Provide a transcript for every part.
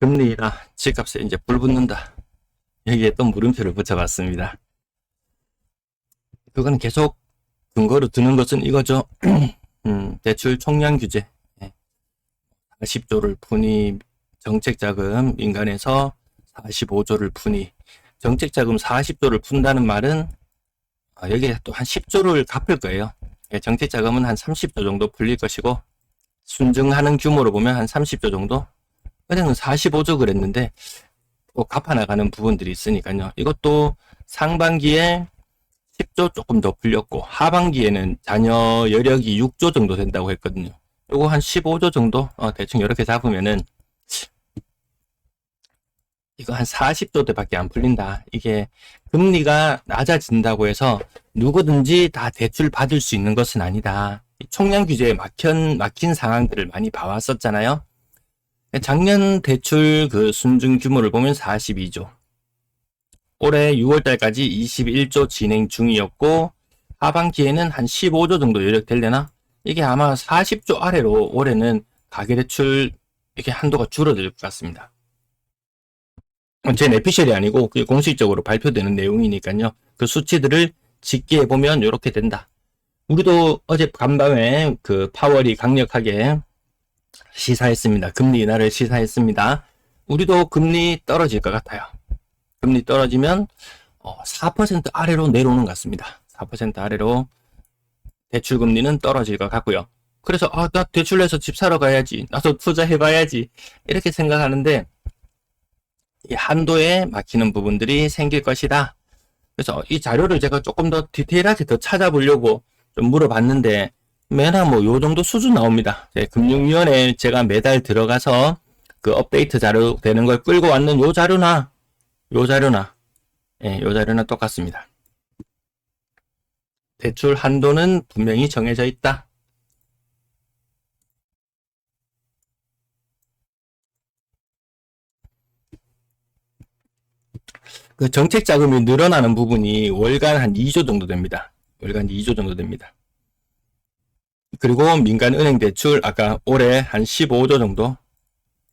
금리나 집값에 이제 불 붙는다. 여기에 또 물음표를 붙여봤습니다. 그거는 계속 근거로 드는 것은 이거죠. 대출 총량 규제 40조를 푸니, 정책자금 민간에서 45조를 푸니. 정책자금 40조를 푼다는 말은 여기에 또 한 10조를 갚을 거예요. 정책자금은 한 30조 정도 풀릴 것이고, 순증하는 규모로 보면 한 30조 정도. 은행은 45조 그랬는데 또 갚아나가는 부분들이 있으니까요. 이것도 상반기에 10조 조금 더 풀렸고, 하반기에는 잔여 여력이 6조 정도 된다고 했거든요. 요거 한 15조 정도 대충 이렇게 잡으면은 이거 한 40조 대밖에 안 풀린다. 이게 금리가 낮아진다고 해서 누구든지 다 대출 받을 수 있는 것은 아니다. 총량 규제에 막힌 상황들을 많이 봐왔었잖아요. 작년 대출 그 순증 규모를 보면 42조. 올해 6월달까지 21조 진행 중이었고, 하반기에는 한 15조 정도 여력되려나? 이게 아마 40조 아래로 올해는 가계대출 이렇게 한도가 줄어들 것 같습니다. 제 내피셜이 아니고 그게 공식적으로 발표되는 내용이니까요. 그 수치들을 집계해보면 이렇게 된다. 우리도 어제 간밤에 그 파월이 강력하게 시사했습니다. 금리 인하를 시사했습니다. 우리도 금리 떨어질 것 같아요. 금리 떨어지면 4% 아래로 내려오는 것 같습니다. 4% 아래로 대출 금리는 떨어질 것 같고요. 그래서 나 대출 내서 집 사러 가야지, 나도 투자해봐야지 이렇게 생각하는데 이 한도에 막히는 부분들이 생길 것이다. 그래서 이 자료를 제가 조금 더 디테일하게 더 찾아보려고 좀 물어봤는데 매나 뭐 요 정도 수준 나옵니다. 금융위원회에 제가 매달 들어가서 그 업데이트 자료 되는 걸 끌고 왔는 요 자료나 요 자료나 똑같습니다. 대출 한도는 분명히 정해져 있다. 그 정책 자금이 늘어나는 부분이 월간 한 2조 정도 됩니다. 월간 2조 정도 됩니다. 그리고 민간 은행 대출 아까 올해 한 15조 정도.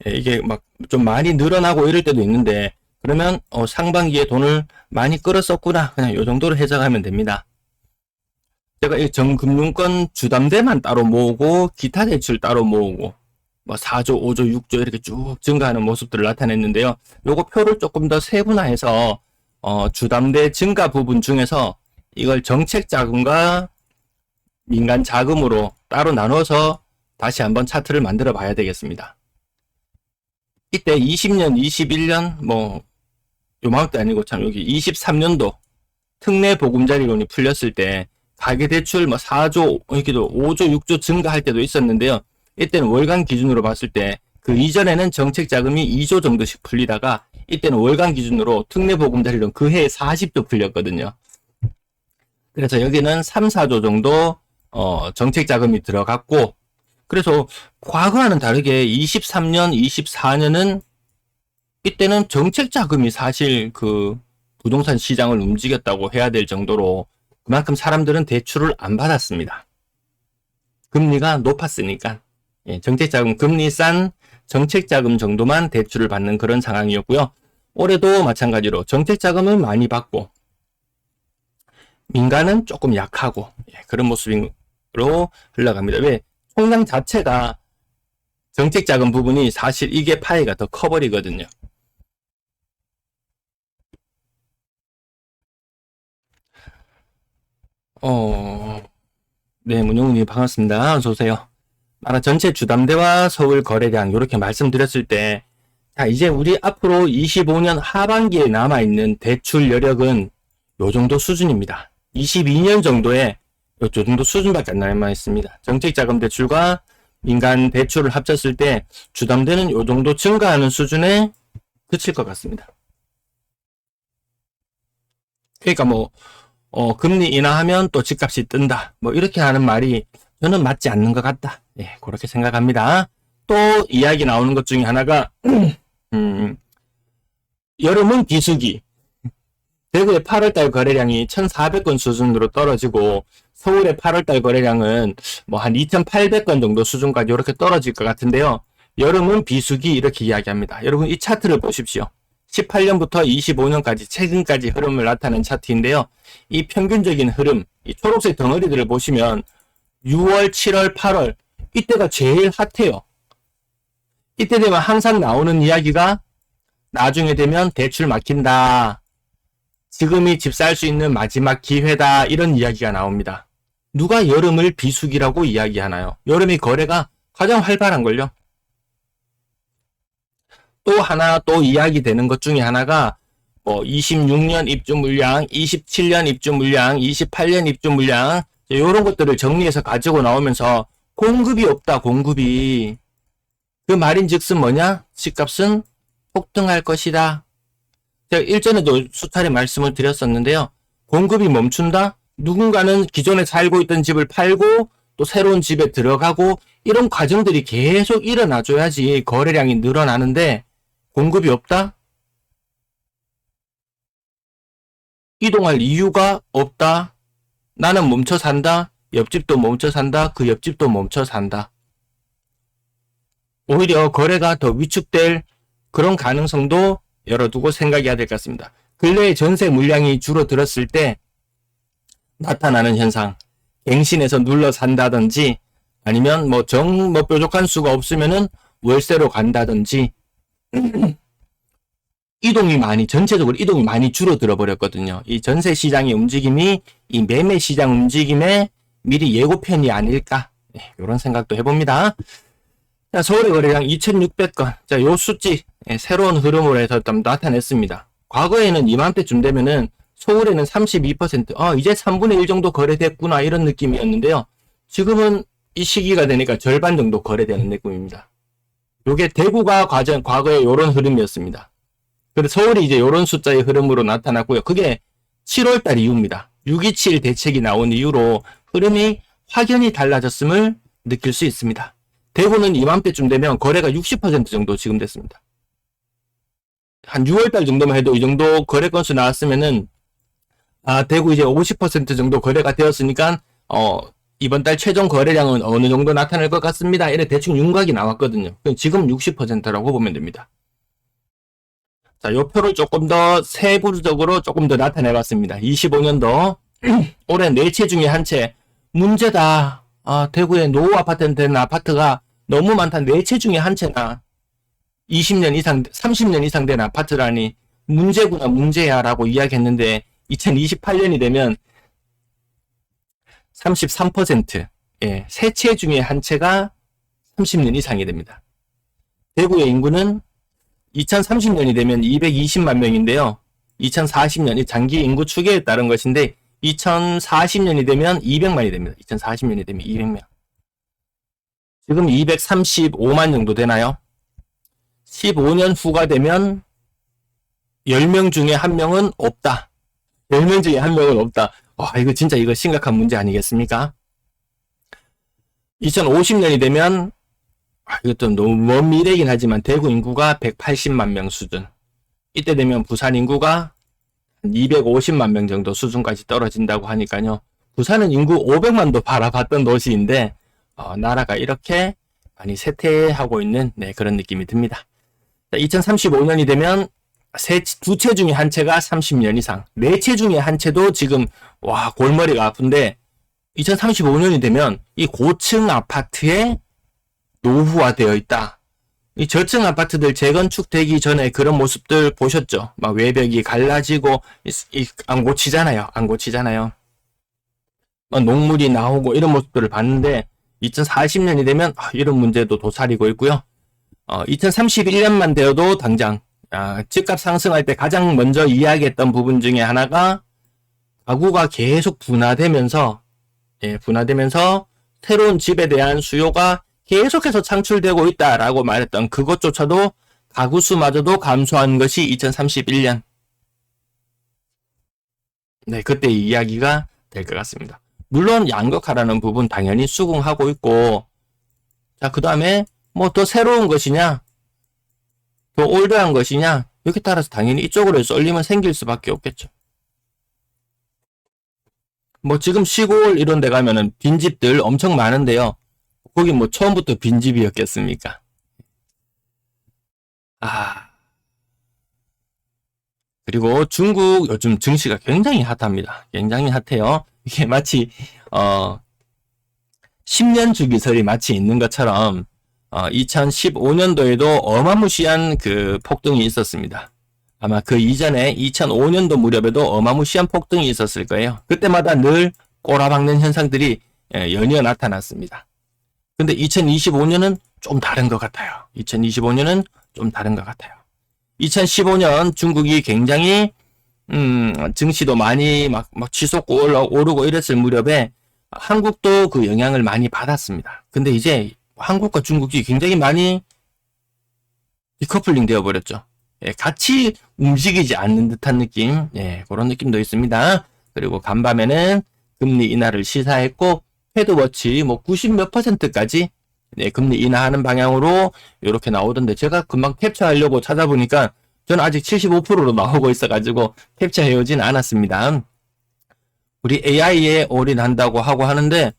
이게 막 좀 많이 늘어나고 이럴 때도 있는데 그러면 상반기에 돈을 많이 끌었었구나. 그냥 요 정도로 해석하면 됩니다. 제가 이 정금융권 주담대만 따로 모으고 기타 대출 따로 모으고 뭐 4조, 5조, 6조 이렇게 쭉 증가하는 모습들을 나타냈는데요. 요거 표를 조금 더 세분화해서 주담대 증가 부분 중에서 이걸 정책 자금과 민간 자금으로 따로 나눠서 다시 한번 차트를 만들어 봐야 되겠습니다. 이때 20년, 21년 뭐 요맘때 아니고 참 여기 23년도 특례 보금자리론이 풀렸을 때 가계대출 뭐 4조, 이렇게도 5조, 6조 증가할 때도 있었는데요. 이때는 월간 기준으로 봤을 때 그 이전에는 정책 자금이 2조 정도씩 풀리다가 이때는 월간 기준으로 특례 보금자리론 그 해에 40조 풀렸거든요. 그래서 여기는 3, 4조 정도 정책 자금이 들어갔고, 그래서 과거와는 다르게 23년, 24년은 이때는 정책 자금이 사실 그 부동산 시장을 움직였다고 해야 될 정도로 그만큼 사람들은 대출을 안 받았습니다. 금리가 높았으니까. 정책자금 금리 싼 정책자금 정도만 대출을 받는 그런 상황이었고요. 올해도 마찬가지로 정책자금은 많이 받고 민간은 조금 약하고 그런 모습으로 흘러갑니다. 왜? 총량 자체가 정책자금 부분이 사실 이게 파이가 더 커버리거든요. 네, 문용님 반갑습니다. 어서오세요. 전체 주담대와 서울 거래량 이렇게 말씀드렸을 때, 자, 이제 우리 앞으로 25년 하반기에 남아있는 대출 여력은 요 정도 수준입니다. 22년 정도에 요 정도 수준밖에 안 남아있습니다. 정책자금 대출과 민간 대출을 합쳤을 때 주담대는 요 정도 증가하는 수준에 그칠 것 같습니다. 그러니까 뭐 금리 인하하면 또 집값이 뜬다. 뭐 이렇게 하는 말이 저는 맞지 않는 것 같다. 그렇게 생각합니다. 또 이야기 나오는 것 중에 하나가 여름은 비수기. 대구의 8월달 거래량이 1,400건 수준으로 떨어지고 서울의 8월달 거래량은 뭐 한 2,800건 정도 수준까지 이렇게 떨어질 것 같은데요. 여름은 비수기 이렇게 이야기합니다. 여러분 이 차트를 보십시오. 18년부터 25년까지 최근까지 흐름을 나타낸 차트인데요. 이 평균적인 흐름, 이 초록색 덩어리들을 보시면 6월, 7월, 8월 이때가 제일 핫해요. 이때 되면 항상 나오는 이야기가 나중에 되면 대출 막힌다. 지금이 집 살 수 있는 마지막 기회다. 이런 이야기가 나옵니다. 누가 여름을 비수기라고 이야기하나요? 여름이 거래가 가장 활발한걸요. 또 하나 또 이야기되는 것 중에 하나가 26년 입주 물량, 27년 입주 물량, 28년 입주 물량 이런 것들을 정리해서 가지고 나오면서 공급이 없다. 공급이. 그 말인즉슨 뭐냐? 집값은 폭등할 것이다. 제가 일전에도 수차례 말씀을 드렸었는데요. 공급이 멈춘다? 누군가는 기존에 살고 있던 집을 팔고 또 새로운 집에 들어가고 이런 과정들이 계속 일어나줘야지 거래량이 늘어나는데 공급이 없다? 이동할 이유가 없다? 나는 멈춰 산다? 옆집도 멈춰 산다? 그 옆집도 멈춰 산다? 오히려 거래가 더 위축될 그런 가능성도 열어두고 생각해야 될 것 같습니다. 근래에 전세 물량이 줄어들었을 때 나타나는 현상, 갱신해서 눌러 산다든지 아니면 뾰족한 수가 없으면은 월세로 간다든지 전체적으로 이동이 많이 줄어들어 버렸거든요. 이 전세 시장의 움직임이 이 매매 시장 움직임의 미리 예고편이 아닐까, 이런 생각도 해봅니다. 자, 서울의 거래량 2,600건. 자, 요 수치, 새로운 흐름으로 해서 좀 나타냈습니다. 과거에는 이맘때쯤 되면은 서울에는 32%, 이제 3분의 1 정도 거래됐구나, 이런 느낌이었는데요. 지금은 이 시기가 되니까 절반 정도 거래되는 느낌입니다. 요게 대구가 과거에 요런 흐름이었습니다. 근데 서울이 이제 요런 숫자의 흐름으로 나타났고요. 그게 7월달 이후입니다. 6.27 대책이 나온 이후로 흐름이 확연히 달라졌음을 느낄 수 있습니다. 대구는 이맘때쯤 되면 거래가 60% 정도 지금 됐습니다. 한 6월달 정도만 해도 이 정도 거래 건수 나왔으면은 대구 이제 50% 정도 거래가 되었으니까 이번 달 최종 거래량은 어느 정도 나타날 것 같습니다. 이래 대충 윤곽이 나왔거든요. 지금 60%라고 보면 됩니다. 자, 요 표를 조금 더 세부적으로 조금 더 나타내봤습니다. 25년도 올해 4채 중에 한 채 문제다. 대구에 노후 아파트한테 된 아파트가 너무 많다. 4채 중에 한 채나 20년 이상, 30년 이상 된 아파트라니 문제구나, 문제야 라고 이야기했는데 2028년이 되면 33%, 3채 중에 한 채가 30년 이상이 됩니다. 대구의 인구는 2030년이 되면 220만 명인데요. 2040년, 이 장기 인구 추계에 따른 것인데 2040년이 되면 200만이 됩니다. 2040년이 되면 200명. 지금 235만 정도 되나요? 15년 후가 되면 10명 중에 1명은 없다. 10명 중에 1명은 없다. 와, 이거 진짜 심각한 문제 아니겠습니까? 2050년이 되면 이것도 너무 먼 미래이긴 하지만 대구 인구가 180만 명 수준. 이때 되면 부산 인구가 250만 명 정도 수준까지 떨어진다고 하니까요. 부산은 인구 500만도 바라봤던 도시인데 나라가 이렇게 많이 쇠퇴하고 있는 그런 느낌이 듭니다. 2035년이 되면 두 채 중에 한 채가 30년 이상, 4채 중에 한 채도 지금 골머리가 아픈데 2035년이 되면 이 고층 아파트에 노후화되어 있다. 이 저층 아파트들 재건축되기 전에 그런 모습들 보셨죠? 막 외벽이 갈라지고 안 고치잖아요. 녹물이 나오고 이런 모습들을 봤는데 2040년이 되면 이런 문제도 도사리고 있고요. 2031년만 되어도 당장 집값 상승할 때 가장 먼저 이야기했던 부분 중에 하나가 가구가 계속 분화되면서 새로운 집에 대한 수요가 계속해서 창출되고 있다라고 말했던 그것조차도 가구 수마저도 감소한 것이 2031년. 그때 이야기가 될 것 같습니다. 물론 양극화라는 부분 당연히 수긍하고 있고, 자, 그 다음에 더 새로운 것이냐, 더 올드한 것이냐, 여기에 따라서 당연히 이쪽으로 쏠림은 생길 수밖에 없겠죠. 지금 시골 이런 데 가면은 빈집들 엄청 많은데요. 거기 처음부터 빈집이었겠습니까? 아, 그리고 중국 요즘 증시가 굉장히 핫합니다. 굉장히 핫해요. 이게 마치 10년 주기설이 마치 있는 것처럼 2015년도에도 어마무시한 그 폭등이 있었습니다. 아마 그 이전에 2005년도 무렵에도 어마무시한 폭등이 있었을 거예요. 그때마다 늘 꼬라박는 현상들이 연이어 나타났습니다. 근데 2025년은 좀 다른 것 같아요. 2025년은 좀 다른 것 같아요. 2015년 중국이 굉장히 증시도 많이 막 치솟고 오르고 이랬을 무렵에 한국도 그 영향을 많이 받았습니다. 근데 이제 한국과 중국이 굉장히 많이 디커플링 되어 버렸죠. 예, 같이 움직이지 않는 듯한 느낌, 예, 그런 느낌도 있습니다. 그리고 간밤에는 금리 인하를 시사했고 헤드워치 뭐 90 몇 %까지 네, 금리 인하하는 방향으로 이렇게 나오던데 제가 금방 캡처하려고 찾아보니까 저는 아직 75%로 나오고 있어가지고 캡처해오진 않았습니다. 우리 AI에 올인한다고 하고 하는데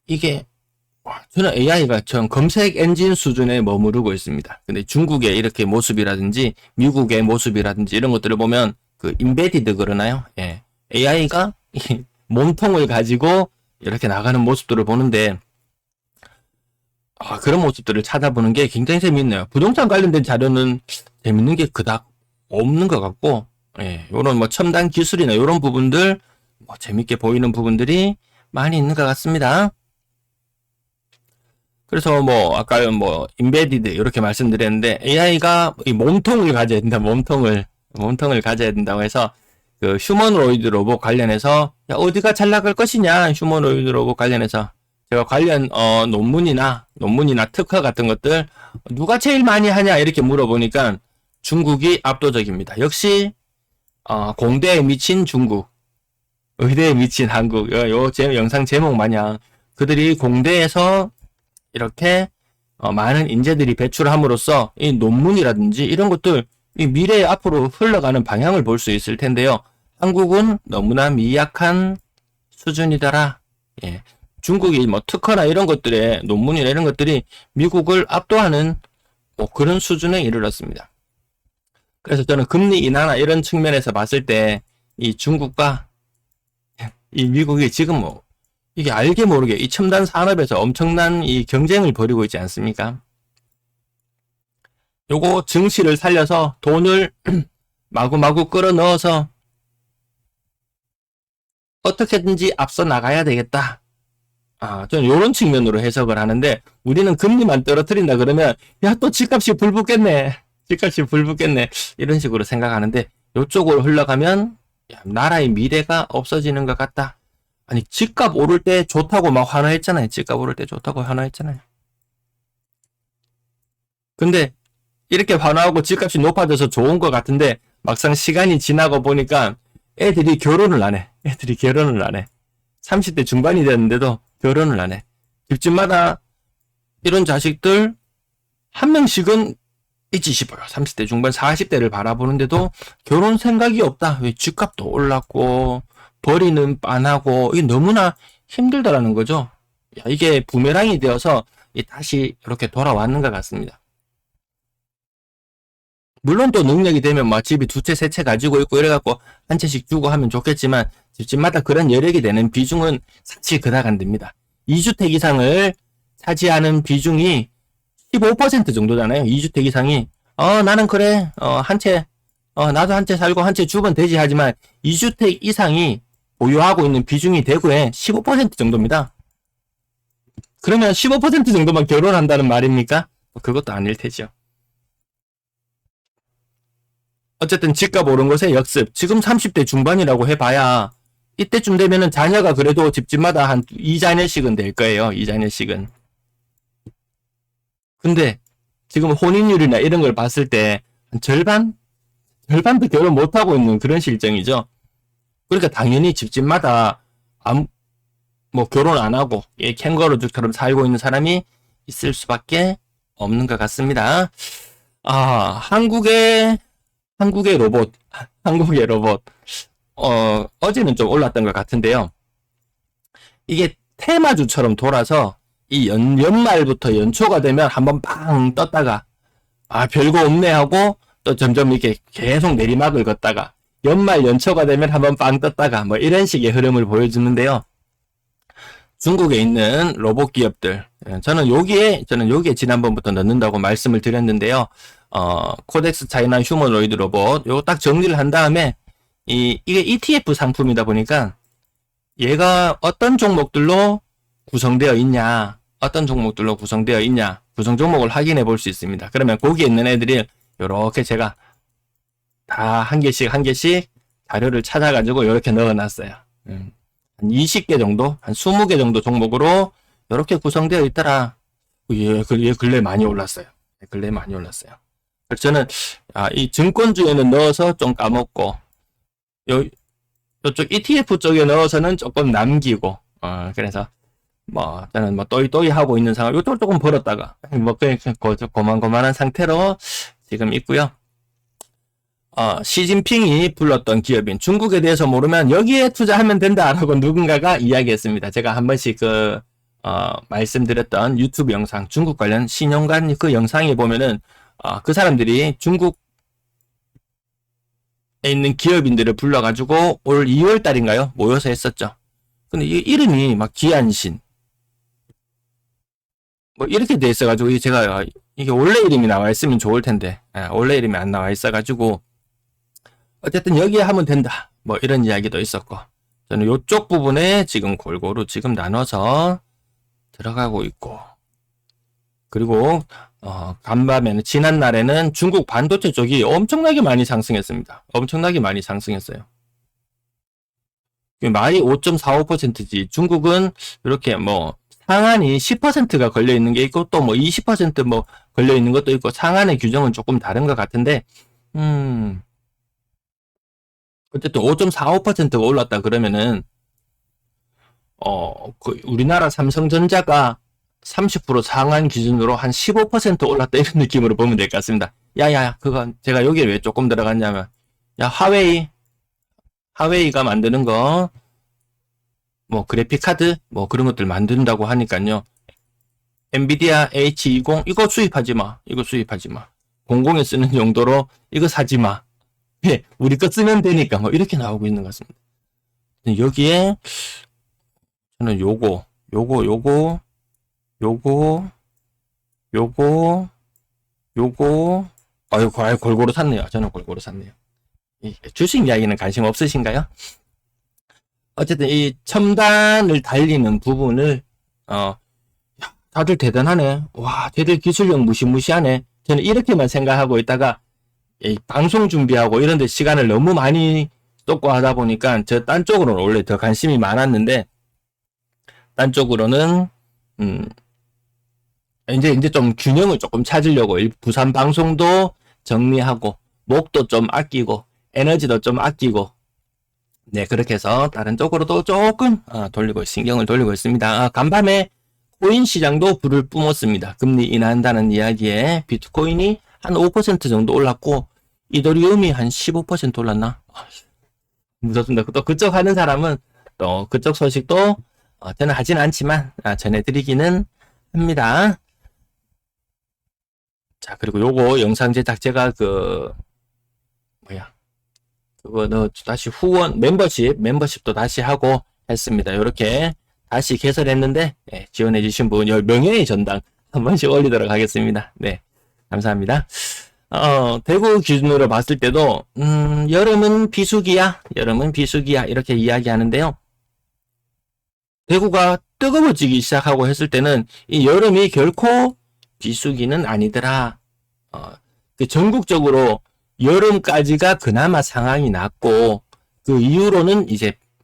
이게 저는 AI가 전 검색 엔진 수준에 머무르고 있습니다. 근데 중국의 이렇게 모습이라든지 미국의 모습이라든지 이런 것들을 보면 그 인베디드 그러나요? 예. AI가 몸통을 가지고 이렇게 나가는 모습들을 보는데 그런 모습들을 찾아보는 게 굉장히 재밌네요. 부동산 관련된 자료는 재밌는 게 그닥 없는 것 같고, 예, 요런 뭐 첨단 기술이나 요런 부분들, 뭐 재밌게 보이는 부분들이 많이 있는 것 같습니다. 그래서 뭐, 아까 뭐, 인베디드 이렇게 말씀드렸는데, AI가 이 몸통을 가져야 된다, 몸통을 가져야 된다고 해서, 그 휴머노이드 로봇 관련해서, 야, 어디가 잘 나갈 것이냐, 휴머노이드 로봇 관련해서. 제가 관련 논문이나 특허 같은 것들 누가 제일 많이 하냐 이렇게 물어보니까 중국이 압도적입니다. 역시 공대에 미친 중국, 의대에 미친 한국. 요 영상 제목 마냥 그들이 공대에서 이렇게 많은 인재들이 배출함으로써 이 논문이라든지 이런 것들 이 미래에 앞으로 흘러가는 방향을 볼 수 있을 텐데요. 한국은 너무나 미약한 수준이더라. 예. 중국이 뭐 특허나 이런 것들에 논문이나 이런 것들이 미국을 압도하는 뭐 그런 수준에 이르렀습니다. 그래서 저는 금리 인하나 이런 측면에서 봤을 때 이 중국과 이 미국이 지금 뭐 이게 알게 모르게 이 첨단 산업에서 엄청난 이 경쟁을 벌이고 있지 않습니까? 요거 증시를 살려서 돈을 마구마구 끌어 넣어서 어떻게든지 앞서 나가야 되겠다. 저는 이런 측면으로 해석을 하는데 우리는 금리만 떨어뜨린다 그러면 야, 또 집값이 불붙겠네. 집값이 불붙겠네. 이런 식으로 생각하는데 이쪽으로 흘러가면 야, 나라의 미래가 없어지는 것 같다. 아니 집값 오를 때 좋다고 막 환호했잖아요. 집값 오를 때 좋다고 환호했잖아요. 근데 이렇게 환호하고 집값이 높아져서 좋은 것 같은데 막상 시간이 지나고 보니까 애들이 결혼을 안 해. 30대 중반이 됐는데도 결혼을 안 해. 집집마다 이런 자식들 한 명씩은 있지 싶어요. 30대 중반 40대를 바라보는데도 결혼 생각이 없다. 왜 집값도 올랐고 벌이는 빤하고 이게 너무나 힘들다라는 거죠. 야, 이게 부메랑이 되어서 다시 이렇게 돌아왔는 것 같습니다. 물론 또 능력이 되면 뭐 집이 두 채, 세 채 가지고 있고 이래갖고 한 채씩 주고 하면 좋겠지만 집집마다 그런 여력이 되는 비중은 사실 그닥 안 됩니다. 2주택 이상을 차지하는 비중이 15% 정도잖아요. 2주택 이상이 나는 그래 한 채 나도 한 채 살고 한 채 주면 되지 하지만 2주택 이상이 보유하고 있는 비중이 대구에 15% 정도입니다. 그러면 15% 정도만 결혼한다는 말입니까? 그것도 아닐 테죠. 어쨌든 집값 오른 것의 역습. 지금 30대 중반이라고 해봐야 이때쯤 되면은 자녀가 그래도 집집마다 한 2자녀씩은 될 거예요. 2자녀씩은. 근데 지금 혼인율이나 이런 걸 봤을 때 한 절반도 결혼 못하고 있는 그런 실정이죠. 그러니까 당연히 집집마다 뭐 결혼 안 하고 캥거루족처럼 살고 있는 사람이 있을 수밖에 없는 것 같습니다. 한국의 로봇. 어제는 좀 올랐던 것 같은데요. 이게 테마주처럼 돌아서 이 연말부터 연초가 되면 한번 빵 떴다가 별거 없네 하고 또 점점 이렇게 계속 내리막을 걷다가 연말 연초가 되면 한번 빵 떴다가 뭐 이런 식의 흐름을 보여주는데요. 중국에 있는 로봇 기업들, 저는 여기에 지난번부터 넣는다고 말씀을 드렸는데요. 코덱스 차이나 휴머노이드 로봇, 요거 딱 정리를 한 다음에, 이게 ETF 상품이다 보니까, 얘가 어떤 종목들로 구성되어 있냐, 구성 종목을 확인해 볼 수 있습니다. 그러면 거기에 있는 애들이, 요렇게 제가 다 한 개씩 자료를 찾아가지고 요렇게 넣어놨어요. 한 20개 정도, 한 20개 정도 종목으로 이렇게 구성되어 있더라. 얘 근래 많이 올랐어요. 그래서 저는 이 증권주에는 넣어서 좀 까먹고 요쪽 ETF 쪽에 넣어서는 조금 남기고 그래서 뭐 저는 뭐 또이 하고 있는 상황. 요쪽 조금 벌었다가 뭐 그냥 고만고만한 상태로 지금 있고요. 시진핑이 불렀던 기업인 중국에 대해서 모르면 여기에 투자하면 된다라고 누군가가 이야기했습니다. 제가 한 번씩 말씀드렸던 유튜브 영상, 중국 관련 신용관 그 영상에 보면은, 그 사람들이 중국에 있는 기업인들을 불러가지고 올 2월 달인가요? 모여서 했었죠. 근데 이 이름이 막 기안신. 뭐 이렇게 돼 있어가지고 제가 이게 원래 이름이 나와 있으면 좋을 텐데, 원래 이름이 안 나와 있어가지고, 어쨌든 여기에 하면 된다. 뭐 이런 이야기도 있었고 저는 이쪽 부분에 지금 골고루 지금 나눠서 들어가고 있고 그리고 간밤에는 지난날에는 중국 반도체 쪽이 엄청나게 많이 상승했습니다. 엄청나게 많이 상승했어요. 말이 5.45%지 중국은 이렇게 뭐 상한이 10%가 걸려 있는 게 있고 또 뭐 20% 뭐 걸려 있는 것도 있고 상한의 규정은 조금 다른 것 같은데 어쨌든 5.45%가 올랐다 그러면은 우리나라 삼성전자가 30% 상한 기준으로 한 15% 올랐다 이런 느낌으로 보면 될 것 같습니다. 그건 제가 여기에 왜 조금 들어갔냐면 하웨이가 만드는 거 뭐 그래픽 카드 뭐 그런 것들 만든다고 하니까요. 엔비디아 H20 이거 수입하지 마. 공공에 쓰는 용도로 이거 사지 마. 우리 거 쓰면 되니까 뭐 이렇게 나오고 있는 것 같습니다. 여기에 저는 요거 골고루 샀네요. 저는 골고루 샀네요. 주식 이야기는 관심 없으신가요? 어쨌든 이 첨단을 달리는 부분을 다들 대단하네. 와, 쟤들 기술력 무시무시하네. 저는 이렇게만 생각하고 있다가 방송 준비하고 이런 데 시간을 너무 많이 쏟고 하다 보니까 저 딴 쪽으로는 원래 더 관심이 많았는데 딴 쪽으로는 이제 좀 균형을 조금 찾으려고 부산 방송도 정리하고 목도 좀 아끼고 에너지도 좀 아끼고 네 그렇게 해서 다른 쪽으로도 조금 신경을 돌리고 있습니다. 간밤에 코인 시장도 불을 뿜었습니다. 금리 인하한다는 이야기에 비트코인이 한 5% 정도 올랐고 이더리움이 한 15% 올랐나? 무섭습니다. 또 그쪽 하는 사람은 또 그쪽 소식도 저는 하진 않지만 전해드리기는 합니다. 자 그리고 요거 영상 제작 제가 그거 다시 후원 멤버십도 다시 하고 했습니다. 요렇게 다시 개설했는데 지원해주신 분 10명의 전당 한 번씩 올리도록 하겠습니다. 네 감사합니다. 대구 기준으로 봤을 때도 여름은 비수기야 이렇게 이야기하는데요. 대구가 뜨거워지기 시작하고 했을 때는 이 여름이 결코 비수기는 아니더라. 전국적으로 여름까지가 그나마 상황이 낮고 그 이후로는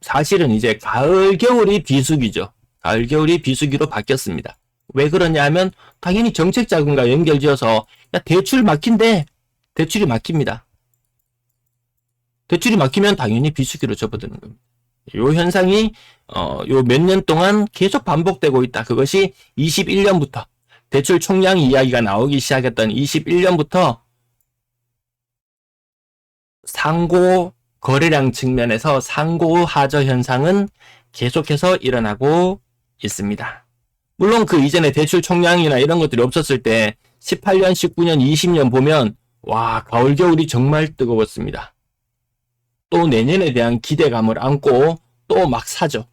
사실은 가을 겨울이 비수기죠. 가을 겨울이 비수기로 바뀌었습니다. 왜 그러냐 하면 당연히 정책 자금과 연결지어서 대출 막힌대. 대출이 막힙니다. 대출이 막히면 당연히 비수기로 접어드는 겁니다. 요 현상이 요 몇 년 동안 계속 반복되고 있다. 그것이 21년부터 대출 총량 이야기가 나오기 시작했던 21년부터 상고 거래량 측면에서 상고 하저 현상은 계속해서 일어나고 있습니다. 물론 그 이전에 대출 총량이나 이런 것들이 없었을 때 18년, 19년, 20년 보면 와, 가을, 겨울이 정말 뜨거웠습니다. 또 내년에 대한 기대감을 안고 또 막 사죠.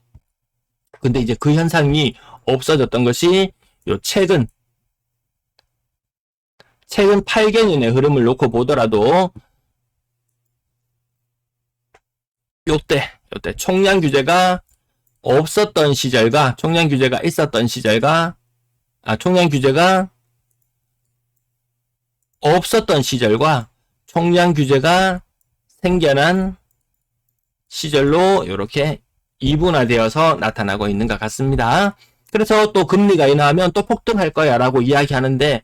근데 이제 그 현상이 없어졌던 것이 요 최근 8개년의 흐름을 놓고 보더라도 요때 총량 규제가 없었던 시절과 총량 규제가 있었던 시절과 총량 규제가 없었던 시절과 총량 규제가 생겨난 시절로 이렇게 이분화되어서 나타나고 있는 것 같습니다. 그래서 또 금리가 인하하면 또 폭등할 거야 라고 이야기하는데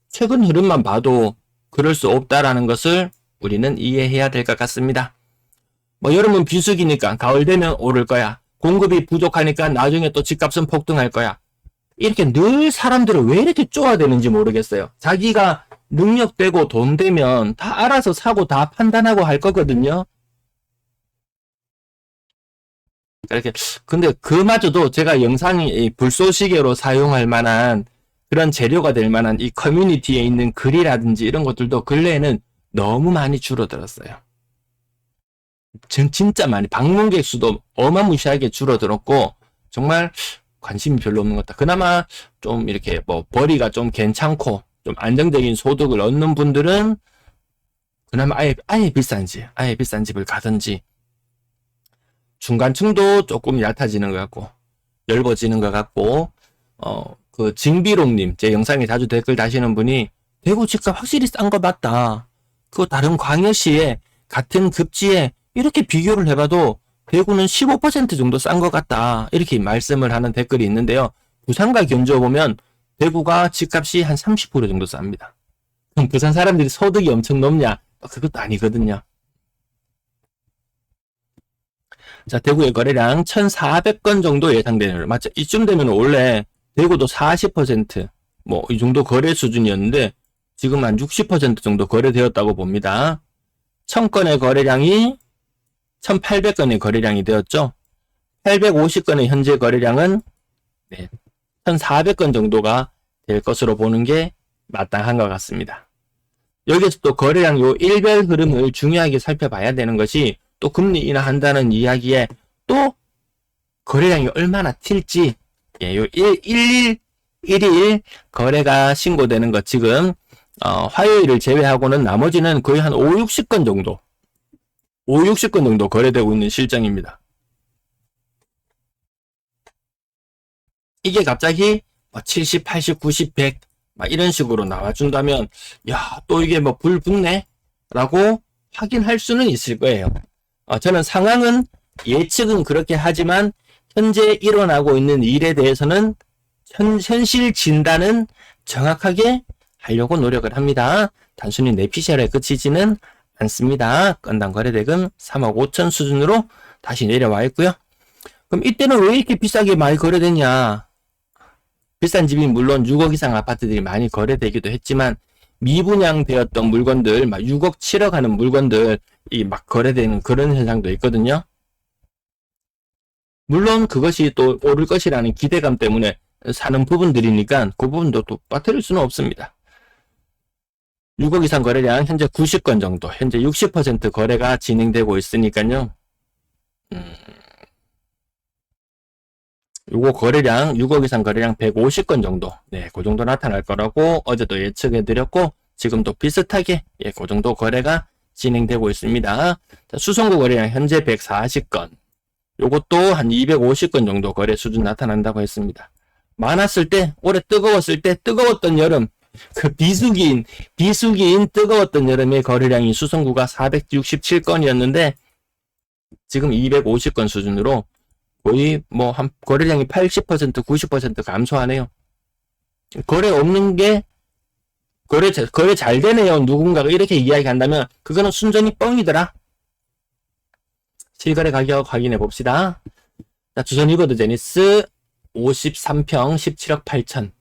최근 흐름만 봐도 그럴 수 없다라는 것을 우리는 이해해야 될 것 같습니다. 뭐 여름은 비수기니까 가을 되면 오를 거야. 공급이 부족하니까 나중에 또 집값은 폭등할 거야. 이렇게 늘 사람들을 왜 이렇게 쪼아대는지 모르겠어요. 자기가 능력되고 돈 되면 다 알아서 사고 다 판단하고 할 거거든요. 이렇게 근데 그마저도 제가 영상이 불쏘시개로 사용할 만한 그런 재료가 될 만한 이 커뮤니티에 있는 글이라든지 이런 것들도 근래에는 너무 많이 줄어들었어요. 진짜 많이 방문객 수도 어마무시하게 줄어들었고 정말 관심이 별로 없는 것 같다. 그나마 좀 이렇게 뭐 벌이가 좀 괜찮고 좀 안정적인 소득을 얻는 분들은 그나마 아예 비싼 집을 가든지 중간층도 조금 얕아지는 것 같고 넓어지는 것 같고 그 징비롱님 제 영상에 자주 댓글 다시는 분이 대구 집값 확실히 싼 거 맞다. 그 다른 광역시에 같은 급지에 이렇게 비교를 해봐도 대구는 15% 정도 싼 것 같다. 이렇게 말씀을 하는 댓글이 있는데요. 부산과 견주어 보면 대구가 집값이 한 30% 정도 쌉니다. 그럼 부산 사람들이 소득이 엄청 높냐? 그것도 아니거든요. 자, 대구의 거래량 1,400건 정도 예상되는, 맞죠? 이쯤 되면 원래 대구도 40%, 뭐, 이 정도 거래 수준이었는데, 지금 한 60% 정도 거래되었다고 봅니다. 1000건의 거래량이 1800건의 거래량이 되었죠. 850건의 현재 거래량은 1400건 정도가 될 것으로 보는 게 마땅한 것 같습니다. 여기서 또 거래량 요 일별 흐름을 중요하게 살펴봐야 되는 것이 또 금리 인하한다는 이야기에 또 거래량이 얼마나 튈지 요 1일 거래가 신고되는 것 지금 화요일을 제외하고는 나머지는 거의 한 60건 정도 거래되고 있는 실정입니다. 이게 갑자기 70, 80, 90, 100 막 이런 식으로 나와준다면 야, 또 이게 뭐 불 붙네? 라고 확인할 수는 있을 거예요. 저는 상황은 예측은 그렇게 하지만 현재 일어나고 있는 일에 대해서는 현실 진단은 정확하게 하려고 노력을 합니다. 단순히 내피셜에 그치지는 않습니다. 건당 거래대금 3억 5천 수준으로 다시 내려와 있고요. 그럼 이때는 왜 이렇게 비싸게 많이 거래되냐? 비싼 집이 물론 6억 이상 아파트들이 많이 거래되기도 했지만 미분양되었던 물건들, 막 6억, 7억 하는 물건들이 막 거래되는 그런 현상도 있거든요. 물론 그것이 또 오를 것이라는 기대감 때문에 사는 부분들이니까 그 부분도 또 빠뜨릴 수는 없습니다. 6억 이상 거래량 현재 90건 정도, 현재 60% 거래가 진행되고 있으니까요. 요거 거래량 6억 이상 거래량 150건 정도, 그 정도 나타날 거라고 어제도 예측해 드렸고 지금도 비슷하게 그 정도 거래가 진행되고 있습니다. 자, 수성구 거래량 현재 140건, 요것도 한 250건 정도 거래 수준 나타난다고 했습니다. 많았을 때, 올해 뜨거웠을 때 뜨거웠던 여름, 그 비수기인 뜨거웠던 여름의 거래량이 수성구가 467건이었는데 지금 250건 수준으로 거의 뭐 한 거래량이 80% 90% 감소하네요. 거래 없는 게 거래 잘 되네요. 누군가가 이렇게 이야기한다면 그거는 순전히 뻥이더라. 실거래 가격 확인해 봅시다. 자, 주선 이버드 제니스 53평 17억 8천,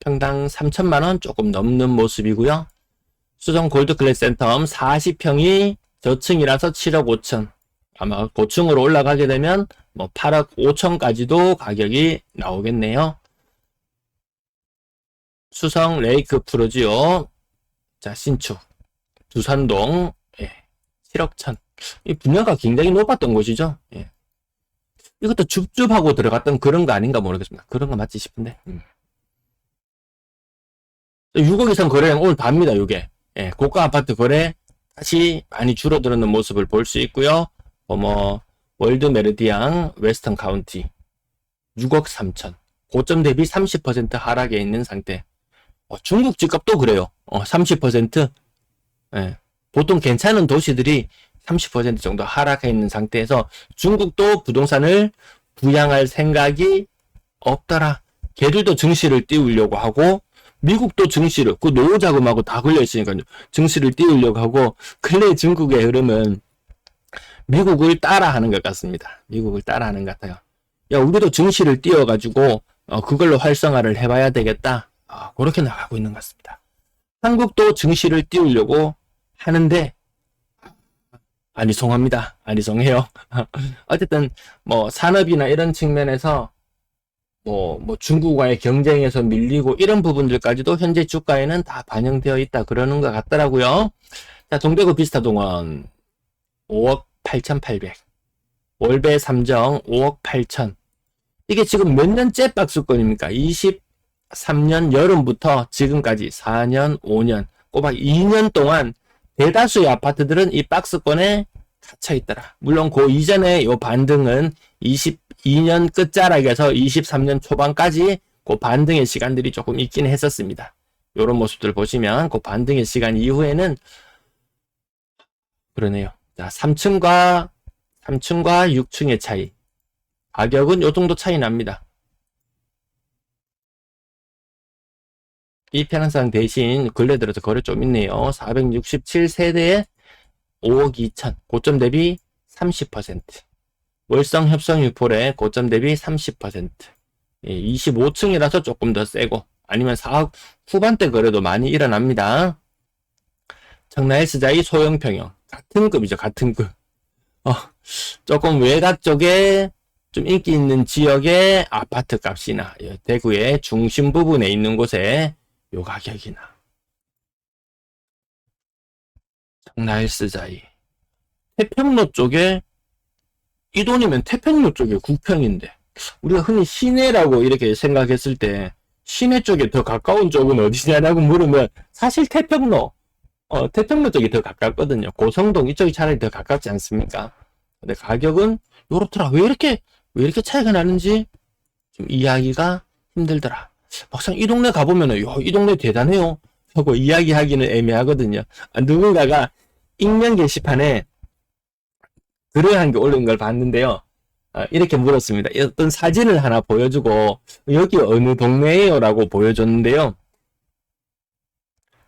평당 3천만원 조금 넘는 모습이고요. 수성 골드클래스 센텀 40평이 저층이라서 7억 5천, 아마 고층으로 올라가게 되면 뭐 8억 5천까지도 가격이 나오겠네요. 수성 레이크 프로지오. 자, 신축. 두산동. 예. 7억 천. 이 분야가 굉장히 높았던 곳이죠. 예. 이것도 줍줍하고 들어갔던 그런 거 아닌가 모르겠습니다. 그런 거 맞지 싶은데. 6억 이상 거래량 오늘 답니다, 이게. 예, 고가 아파트 거래 다시 많이 줄어드는 모습을 볼 수 있고요. 월드 메르디앙 웨스턴 카운티 6억 3천. 고점 대비 30% 하락에 있는 상태. 중국 집값도 그래요. 30%. 예, 보통 괜찮은 도시들이 30% 정도 하락해 있는 상태에서 중국도 부동산을 부양할 생각이 없더라. 걔들도 증시를 띄우려고 하고 미국도 증시를 그 노후 자금하고 다 걸려 있으니까요. 증시를 띄우려고 하고 근래 중국의 흐름은 미국을 따라하는 것 같습니다. 미국을 따라하는 것 같아요. 야, 우리도 증시를 띄워가지고 그걸로 활성화를 해봐야 되겠다. 그렇게 나가고 있는 것 같습니다. 한국도 증시를 띄우려고 하는데 아니송합니다. 아니송해요. 어쨌든 산업이나 이런 측면에서 중국과의 경쟁에서 밀리고 이런 부분들까지도 현재 주가에는 다 반영되어 있다 그러는 것 같더라고요. 자, 동대구 비스타동원 5억 8,800. 월배 3정 5억 8천. 이게 지금 몇 년째 박스권입니까? 23년 여름부터 지금까지 4년, 5년, 꼬박 2년 동안 대다수의 아파트들은 이 박스권에 갇혀 있더라. 물론 그 이전에 이 반등은 22년 끝자락에서 23년 초반까지 그 반등의 시간들이 조금 있긴 했었습니다. 이런 모습들 보시면 그 반등의 시간 이후에는 그러네요. 자, 3층과 6층의 차이. 가격은 요 정도 차이 납니다. 이 편향상 대신 근래 들어서 거래 좀 있네요. 467세대에 5억 2천. 고점 대비 30%. 월성 협성 유폴에 고점 대비 30%. 25층이라서 조금 더 세고 아니면 4억 후반대 거래도 많이 일어납니다. 청라헬스자이 소형평형. 같은 급이죠. 같은 급. 조금 외곽 쪽에 좀 인기 있는 지역의 아파트 값이나 대구의 중심 부분에 있는 곳에 요 가격이나 청라헬스자이 태평로 쪽에 이 돈이면 태평로 쪽에 국평인데 우리가 흔히 시내라고 이렇게 생각했을 때 시내 쪽에 더 가까운 쪽은 어디냐라고 물으면 사실 태평로 쪽이 더 가깝거든요. 고성동 이쪽이 차라리 더 가깝지 않습니까? 근데 가격은 요렇더라. 왜 이렇게 차이가 나는지 좀 이해하기가 힘들더라. 막상 이 동네 가보면은 이 동네 대단해요 하고 이야기하기는 애매하거든요. 누군가가 익명 게시판에 글을 한 게 올린 걸 봤는데요. 이렇게 물었습니다. 어떤 사진을 하나 보여주고 여기 어느 동네예요? 라고 보여줬는데요.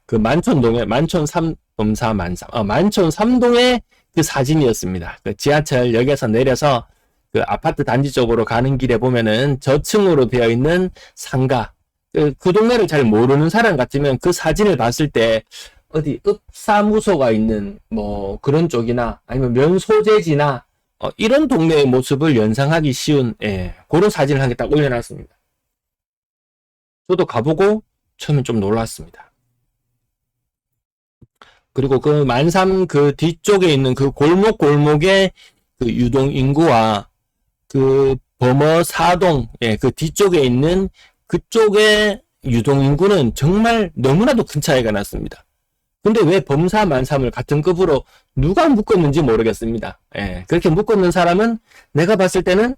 그 만촌동에 만촌 3범사 만삼 만촌 3동의 그 사진이었습니다. 그 지하철역에서 내려서 그 아파트 단지 쪽으로 가는 길에 보면은 저층으로 되어 있는 상가 그 동네를 잘 모르는 사람 같으면 그 사진을 봤을 때 어디 읍사무소가 있는 그런 쪽이나 아니면 면소재지나 이런 동네의 모습을 연상하기 쉬운 그런 사진을 한 개 딱 올려놨습니다. 저도 가보고 처음엔 좀 놀랐습니다. 그리고 그 만삼 그 뒤쪽에 있는 그 골목의 그 유동 인구와 그 범어 사동 그 뒤쪽에 있는 그쪽의 유동 인구는 정말 너무나도 큰 차이가 났습니다. 근데 왜 범사 만삼을 같은 급으로 누가 묶었는지 모르겠습니다. 그렇게 묶었는 사람은 내가 봤을 때는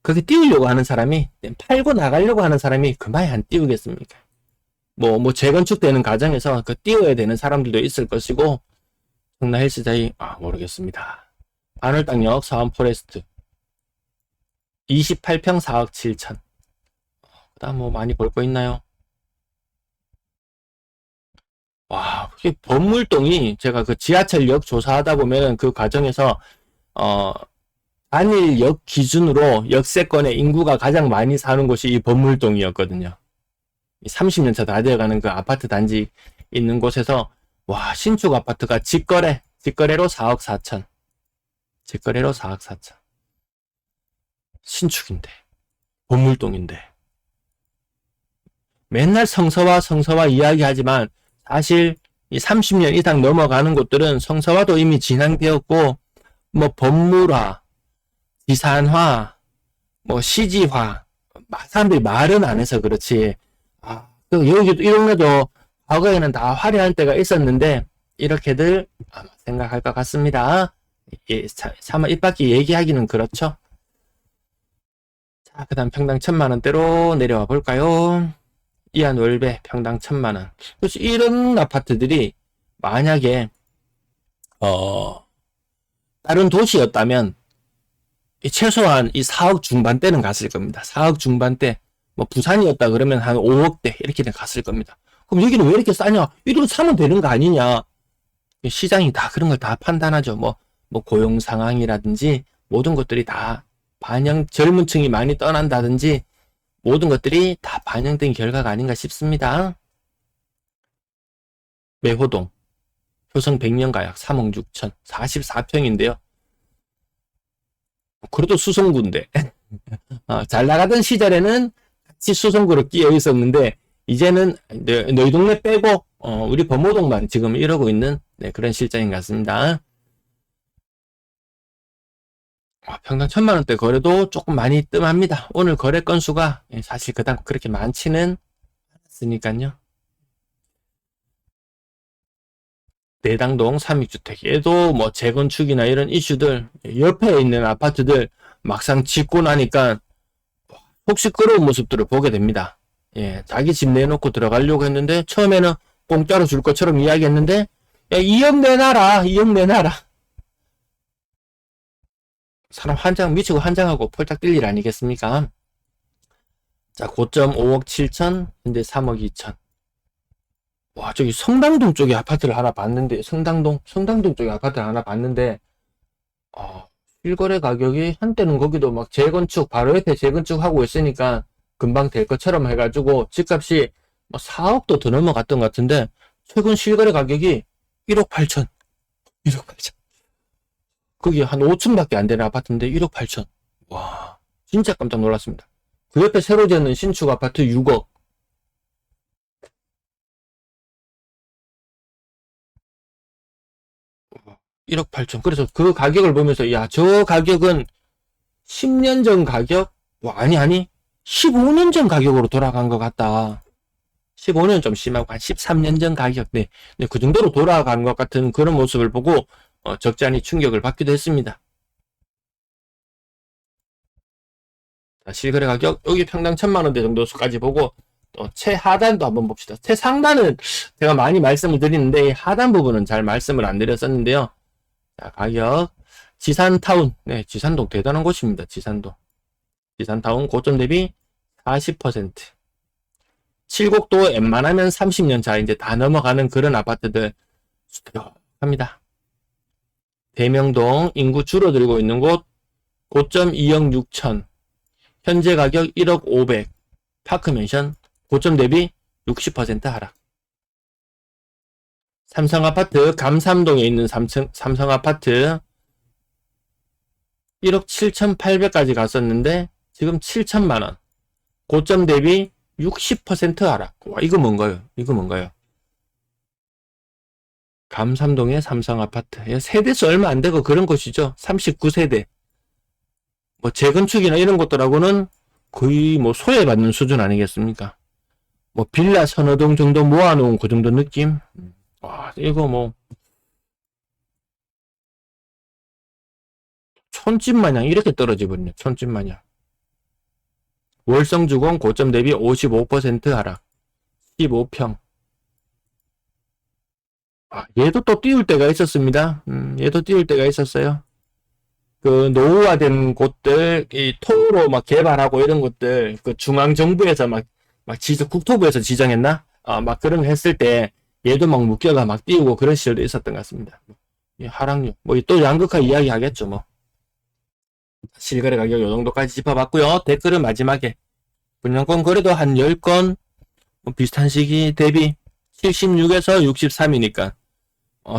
그렇게 띄우려고 하는 사람이 팔고 나가려고 하는 사람이 그만이 안 띄우겠습니까? 재건축되는 과정에서 그 띄워야 되는 사람들도 있을 것이고 청라헬스자이 모르겠습니다. 반월당역 서안포레스트 28평 4억 7천. 그다음 많이 볼 거 있나요? 와, 그게 범물동이 제가 그 지하철역 조사하다 보면 그 과정에서 단일역 기준으로 역세권의 인구가 가장 많이 사는 곳이 이 범물동이었거든요. 30년차 다 되어가는 그 아파트 단지 있는 곳에서 와, 신축 아파트가 직거래로 4억 4천. 직거래로 4억 4천. 신축인데 범물동인데 맨날 성서화 이야기하지만 사실 이 30년 이상 넘어가는 곳들은 성서화도 이미 진행되었고 뭐 법물화, 지산화, 뭐 시지화, 사람들이 말은 안 해서 그렇지. 여기도 이 동네도 과거에는 다 화려한 때가 있었는데 이렇게들 아마 생각할 것 같습니다. 예, 차마 입 밖에 얘기하기는 그렇죠. 자, 그 다음 평당 1000만원대로 내려와 볼까요? 이한 월배 평당 1000만원. 그래서 이런 아파트들이 만약에 다른 도시였다면 최소한 이 4억 중반대는 갔을 겁니다. 4억 중반대. 뭐 부산이었다 그러면 한 5억대 이렇게 갔을 겁니다. 그럼 여기는 왜 이렇게 싸냐? 이리로 사면 되는 거 아니냐? 시장이 다 그런 걸 다 판단하죠. 뭐 고용 상황이라든지 모든 것들이 다 젊은 층이 많이 떠난다든지 모든 것들이 다 반영된 결과가 아닌가 싶습니다. 매호동 효성 100년가약 3억 6천 44평인데요. 그래도 수성구인데 잘 나가던 시절에는 같이 수성구로 끼어 있었는데 이제는 너희 동네 빼고 우리 범호동만 지금 이러고 있는 그런 실정인 것 같습니다. 평당 1000만원대 거래도 조금 많이 뜸합니다. 오늘 거래 건수가 사실 그렇게 많지는 않았으니까요. 내당동 3익주택 얘도 뭐 재건축이나 이런 이슈들 옆에 있는 아파트들 막상 짓고 나니까 속 시끄러운 모습들을 보게 됩니다. 예, 자기 집 내놓고 들어가려고 했는데 처음에는 공짜로 줄 것처럼 이야기했는데 야 2억 내놔라 2억 내놔라. 사람 미치고 환장하고 폴짝 뛸 일 아니겠습니까? 자, 고점 5억 7천, 현재 3억 2천. 와, 저기 성당동 쪽에 아파트를 하나 봤는데, 성당동 쪽에 아파트를 하나 봤는데, 실거래 가격이 한때는 거기도 막 재건축, 바로 옆에 재건축하고 있으니까 금방 될 것처럼 해가지고 집값이 뭐 4억도 더 넘어갔던 것 같은데, 최근 실거래 가격이 1억 8천. 1억 8천. 거기 한 5층밖에 안 되는 아파트인데 1억 8천. 와, 진짜 깜짝 놀랐습니다. 그 옆에 새로 짓는 신축 아파트 6억. 1억 8천. 그래서 그 가격을 보면서 야, 저 가격은 10년 전 가격? 아니 15년 전 가격으로 돌아간 것 같다. 15년 좀 심하고 한 13년 전 가격. 네, 그 정도로 돌아간 것 같은 그런 모습을 보고 적지 않은 충격을 받기도 했습니다. 자, 실거래 가격 여기 평당 1000만원대 정도까지 보고 또 최하단도 한번 봅시다. 최상단은 제가 많이 말씀을 드리는데 하단 부분은 잘 말씀을 안 드렸었는데요. 자, 가격 지산타운. 네, 지산동 대단한 곳입니다. 지산타운 고점 대비 40%. 칠곡도 웬만하면 30년 차 이제 다 넘어가는 그런 아파트들 합니다. 대명동 인구 줄어들고 있는 곳 고점 2억 6천, 현재 가격 1억 500, 파크맨션 고점 대비 60% 하락. 삼성아파트 감삼동에 있는 삼성아파트 1억 7,800까지 갔었는데 지금 7천만원, 고점 대비 60% 하락. 와, 이거 뭔가요? 감삼동의 삼성아파트. 세대수 얼마 안 되고 그런 곳이죠. 39세대. 뭐 재건축이나 이런 것들하고는 거의 뭐 소외받는 수준 아니겠습니까? 뭐 빌라 서너 동 정도 모아놓은 그 정도 느낌? 와, 이거 뭐 촌집 마냥 이렇게 떨어져 버리네. 촌집 마냥. 월성주공 고점 대비 55% 하락. 15평. 얘도 또 띄울 때가 있었습니다. 얘도 띄울 때가 있었어요. 그 노후화된 곳들, 이 통으로 막 개발하고 이런 것들, 그 중앙정부에서 막 국토부에서 지정했나? 막 그런 거 했을 때 얘도 막 묶여가 막 띄우고 그런 시절도 있었던 것 같습니다. 하락률. 뭐 또 양극화 이야기 하겠죠, 뭐. 실거래 가격 요 정도까지 짚어봤고요. 댓글은 마지막에 분양권 거래도 한 10건 뭐 비슷한 시기 대비 76에서 63이니까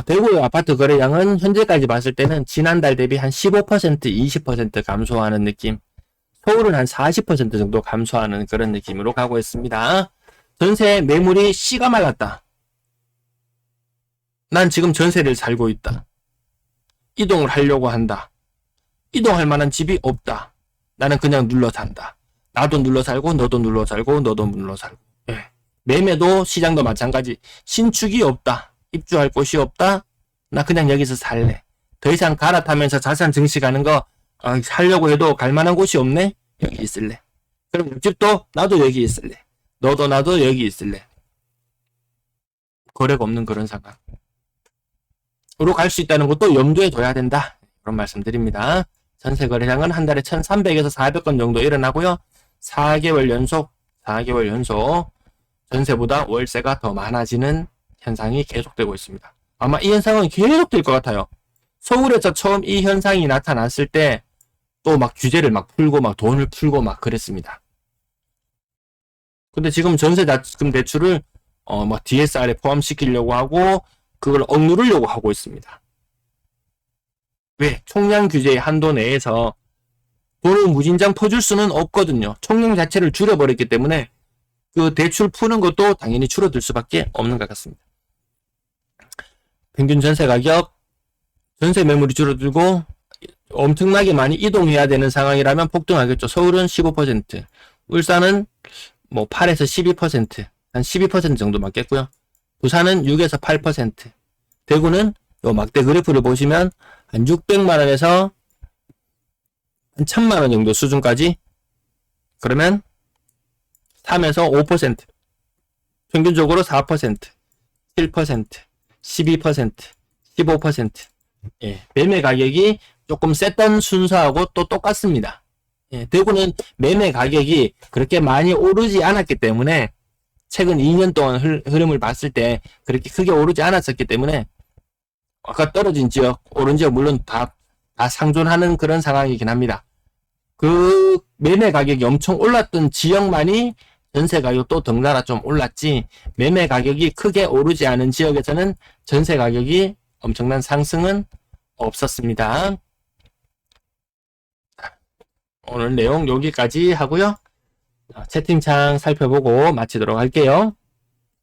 대구의 아파트 거래량은 현재까지 봤을 때는 지난달 대비 한 15%, 20% 감소하는 느낌. 서울은 한 40% 정도 감소하는 그런 느낌으로 가고 있습니다. 전세 매물이 씨가 말랐다. 난 지금 전세를 살고 있다. 이동을 하려고 한다. 이동할 만한 집이 없다. 나는 그냥 눌러 산다. 나도 눌러 살고 너도 눌러 살고 너도 눌러 살고. 예. 매매도 시장도 마찬가지. 신축이 없다. 입주할 곳이 없다. 나 그냥 여기서 살래. 더 이상 갈아타면서 자산 증식하는 거 살려고 해도 갈 만한 곳이 없네. 여기 있을래. 그럼 옆집도 나도 여기 있을래. 너도 나도 여기 있을래. 거래가 없는 그런 상황으로 갈 수 있다는 것도 염두에 둬야 된다. 그런 말씀드립니다. 전세 거래량은 한 달에 1,300에서 400건 정도 일어나고요. 4개월 연속 전세보다 월세가 더 많아지는 현상이 계속되고 있습니다. 아마 이 현상은 계속될 것 같아요. 서울에서 처음 이 현상이 나타났을 때 또 막 규제를 막 풀고 막 돈을 풀고 막 그랬습니다. 근데 지금 전세자금 대출을 막 DSR에 포함시키려고 하고 그걸 억누르려고 하고 있습니다. 왜? 총량 규제의 한도 내에서 돈을 무진장 퍼줄 수는 없거든요. 총량 자체를 줄여버렸기 때문에 그 대출 푸는 것도 당연히 줄어들 수밖에 없는 것 같습니다. 평균 전세 가격, 전세 매물이 줄어들고 엄청나게 많이 이동해야 되는 상황이라면 폭등하겠죠. 서울은 15%, 울산은 뭐 8에서 12%, 한 12% 정도 맞겠고요. 부산은 6에서 8%, 대구는 요 막대 그래프를 보시면 한 600만원에서 한 1000만원 정도 수준까지, 그러면 3에서 5%, 평균적으로 4%, 7%, 12%, 15%. 예, 매매 가격이 조금 셌던 순서하고 또 똑같습니다. 예, 대구는 매매 가격이 그렇게 많이 오르지 않았기 때문에 최근 2년 동안 흐름을 봤을 때 그렇게 크게 오르지 않았었기 때문에 아까 떨어진 지역, 오른 지역 물론 다 상존하는 그런 상황이긴 합니다. 그 매매 가격이 엄청 올랐던 지역만이 전세 가격도 덩달아 좀 올랐지, 매매 가격이 크게 오르지 않은 지역에서는 전세 가격이 엄청난 상승은 없었습니다. 오늘 내용 여기까지 하고요. 채팅창 살펴보고 마치도록 할게요.